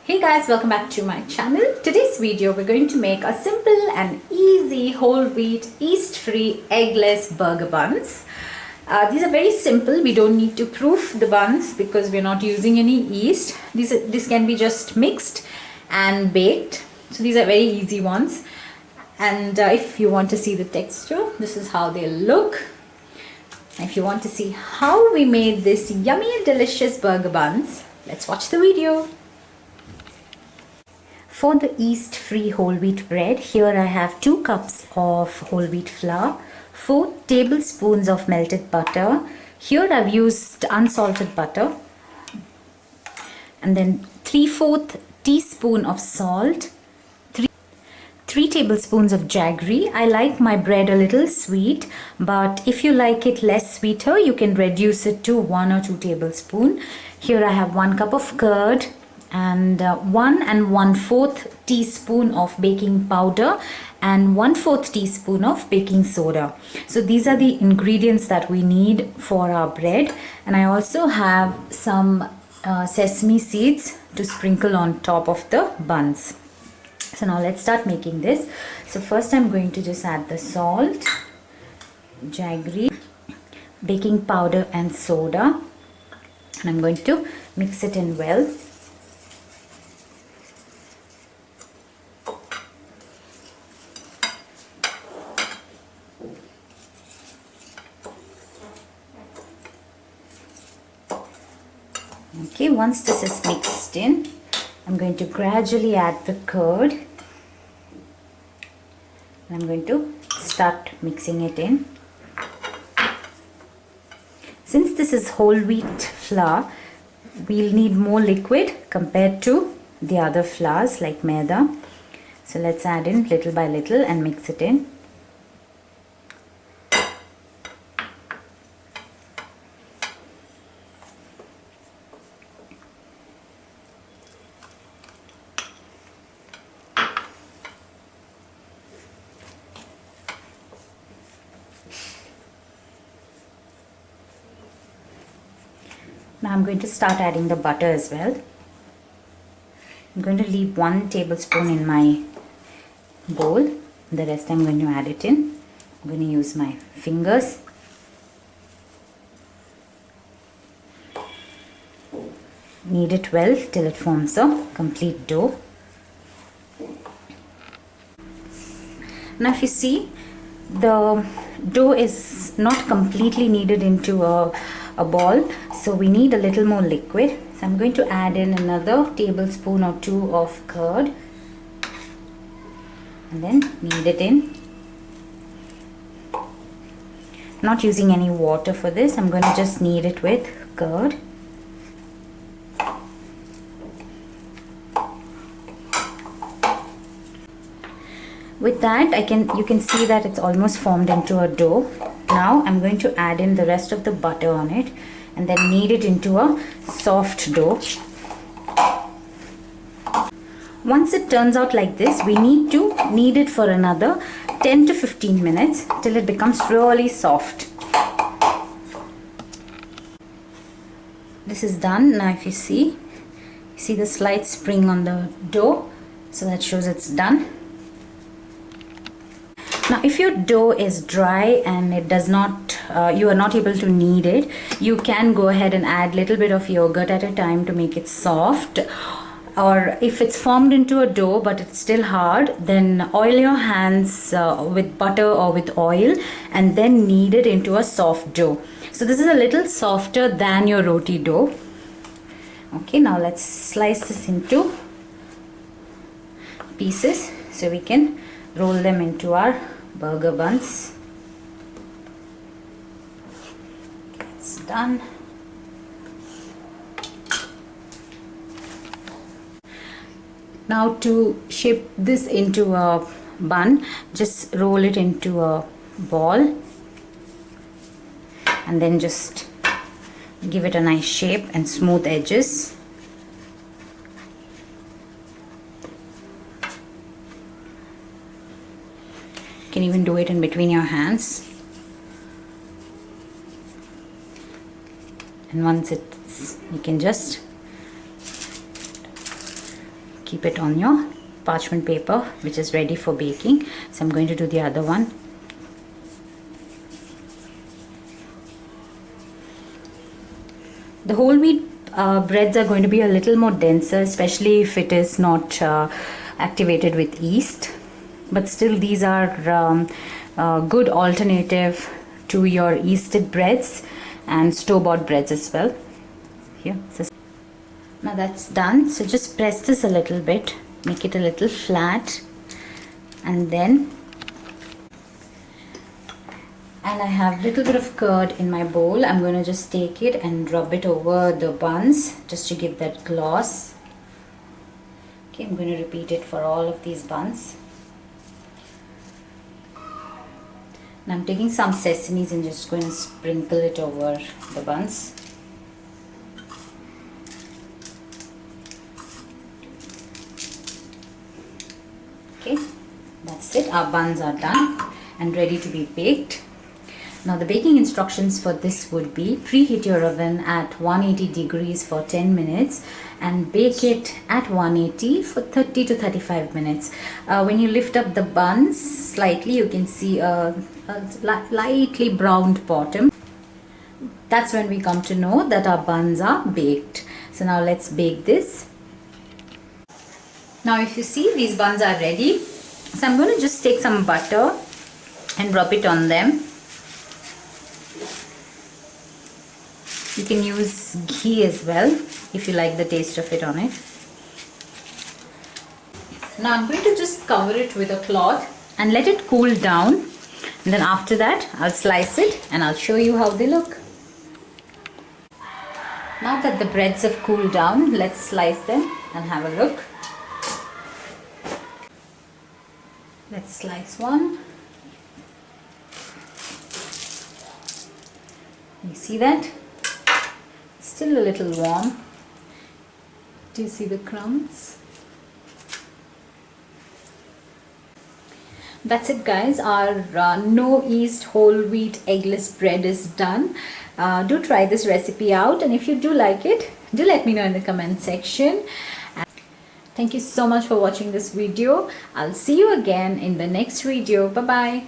Hey guys, welcome back to my channel. Today's video we're going to make a simple and easy whole wheat yeast-free eggless burger buns. These are very simple. We don't need to proof the buns because we're not using any yeast. This can be just mixed and baked. So these are very easy ones. And if you want to see the texture, this is how they look. If you want to see how we made this yummy and delicious burger buns, let's watch the video. For the yeast-free whole wheat bread, here I have 2 cups of whole wheat flour, 4 tablespoons of melted butter. Here I've used unsalted butter, and then 3/4 teaspoon of salt, 3 tablespoons of jaggery. I like my bread a little sweet, but if you like it less sweeter, you can reduce it to 1 or 2 tablespoons. Here I have 1 cup of curd, and 1 1/4 teaspoon of baking powder and 1/4 teaspoon of baking soda. So these are the ingredients that we need for our bread. And I also have some sesame seeds to sprinkle on top of the buns. So now let's start making this. So first I'm going to just add the salt, jaggery, baking powder and soda, and I'm going to mix it in well. Okay, once this is mixed in, I'm going to gradually add the curd. I'm going to start mixing it in. Since this is whole wheat flour, we'll need more liquid compared to the other flours like maida. So let's add in little by little and mix it in. Now I'm going to start adding the butter as well. I'm going to leave 1 tablespoon in my bowl. The rest I'm going to add it in. I'm going to use my fingers. Knead it well till it forms a complete dough. Now if you see, the dough is not completely kneaded into a ball, so we need a little more liquid. So I'm going to add in another tablespoon or 2 of curd and then knead it in. Not using any water for this, I'm going to just knead it with curd. With that, you can see that it's almost formed into a dough. Now I'm going to add in the rest of the butter on it and then knead it into a soft dough. Once it turns out like this, we need to knead it for another 10 to 15 minutes till it becomes really soft. This is done. Now if you see the slight spring on the dough, so that shows it's done. Now if your dough is dry and it does not, you are not able to knead it, you can go ahead and add little bit of yogurt at a time to make it soft. Or if it's formed into a dough but it's still hard, then oil your hands with butter or with oil and then knead it into a soft dough. So this is a little softer than your roti dough. Okay, now let's slice this into pieces so we can roll them into our burger buns. It's done. Now to shape this into a bun, just roll it into a ball and then just give it a nice shape and smooth edges. You can even do it in between your hands. And once you can just keep it on your parchment paper, which is ready for baking. So I'm going to do the other one. The whole wheat breads are going to be a little more denser, especially if it is not activated with yeast. But still, these are a good alternative to your yeasted breads and store-bought breads as well. Here, so now that's done. So just press this a little bit, make it a little flat, and I have a little bit of curd in my bowl. I'm going to just take it and rub it over the buns just to give that gloss. Okay, I'm going to repeat it for all of these buns. Now I'm taking some sesames and just going to sprinkle it over the buns. Okay, that's it. Our buns are done and ready to be baked. Now the baking instructions for this would be: preheat your oven at 180 degrees for 10 minutes and bake it at 180 for 30 to 35 minutes. When you lift up the buns slightly, you can see a lightly browned bottom. That's when we come to know that our buns are baked. So now let's bake this. Now if you see, these buns are ready. So I'm going to just take some butter and rub it on them. You can use ghee as well if you like the taste of it on it. Now I'm going to just cover it with a cloth and let it cool down. And then after that, I'll slice it and I'll show you how they look. Now that the breads have cooled down, let's slice them and have a look. Let's slice one. You see that? Still a little warm. Do you see the crumbs? That's it guys, our no yeast whole wheat eggless bread is done. Do try this recipe out, and if you do like it, do let me know in the comment section. Thank you so much for watching this video. I'll see you again in the next video. Bye bye.